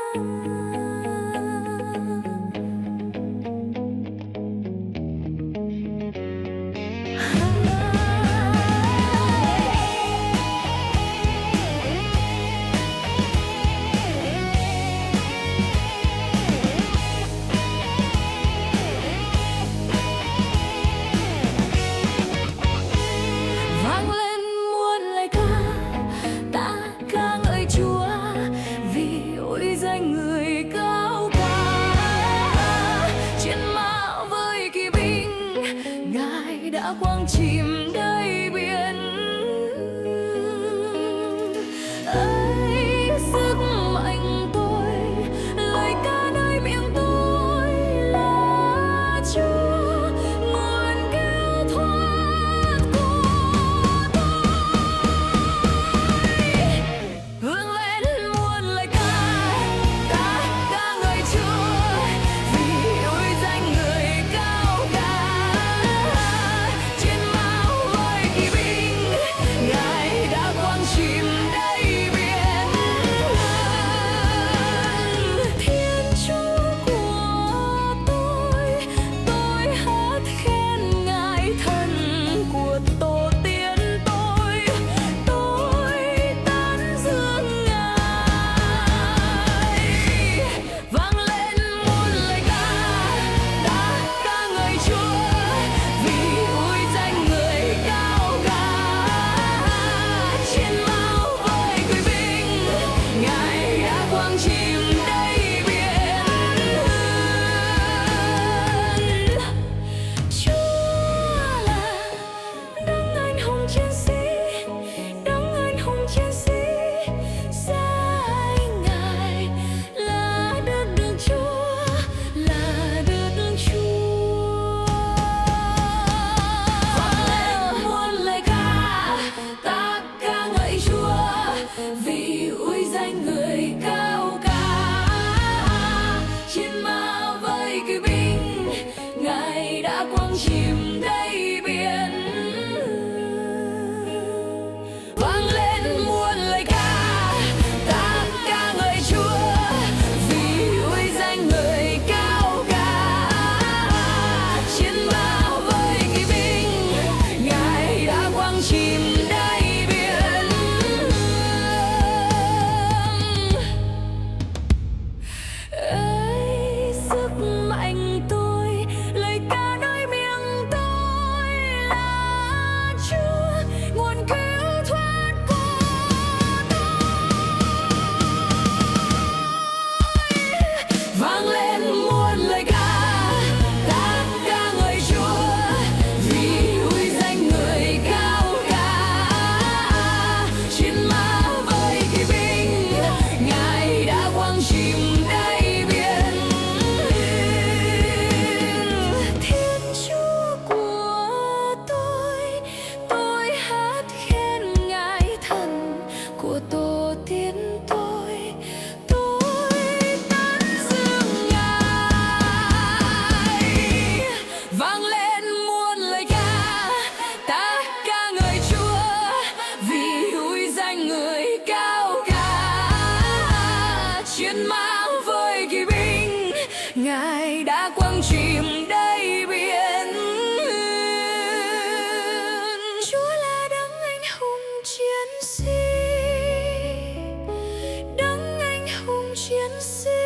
Vang lên muôn lời ca, ta ca ngợi Chúa vì ôi danh người cao cả. Trên mã với kỳ binh, Ngài đã quang chìm đầy biển. Ấy sức mạnh tôi, lời ca nơi miệng tôi là Chúa, nguồn kêu thoát của tôi. Hương lên muôn lời ca, ta ca ngợi Chúa vì ôi danh người cao cả. Trên mão với kỳ binh, Ngài đã quang chìm đầy biển. Thiên Chúa của tôi hát khen Ngài, thần của tổ tiên tôi tán dương Ngài. Vang lên muôn lời ca, ta ca ngợi Chúa vì ôi danh người cao cả. Trên mão với quyền binh, Ngài đã quang chìm đầy biển. Chúa là đấng anh hùng chiến sĩ, đấng anh hùng chiến sĩ. Danh Ngài là Đức Đức Chúa, là Đức Đức Chúa. Vang lên muôn lời ca, ta ca ngợi Chúa vì ôi danh người cao cả. Trên mã với kỳ binh, Ngài đã quang chìm đầy biển. Vang lên muôn lời ca, ta ca ngợi Chúa vì ôi danh người cao cả. Trên mã với kỳ binh, Ngài đã quang chìm đầy biển. Ấy sức mạnh tôi, lời ca nơi miệng tôi là Chúa, nguồn cứu thoát của tôi. Vang lên muôn lời ca, ta ca ngợi Chúa vì ôi danh người cao cả. Trên mã với kỳ binh, Ngài đã quang chìm đầy biển. Thiên Chúa của tôi hát khen Ngài, thần của tổ tiên tôi tán dương Ngài. Vang lên muôn lời ca, ta ca ngợi Chúa vì ôi danh người cao cả. Trên mã với kỳ binh, Ngài đã quang chìm đầy biển. Chúa là đấng anh hùng chiến sĩ, đấng anh hùng chiến sĩ.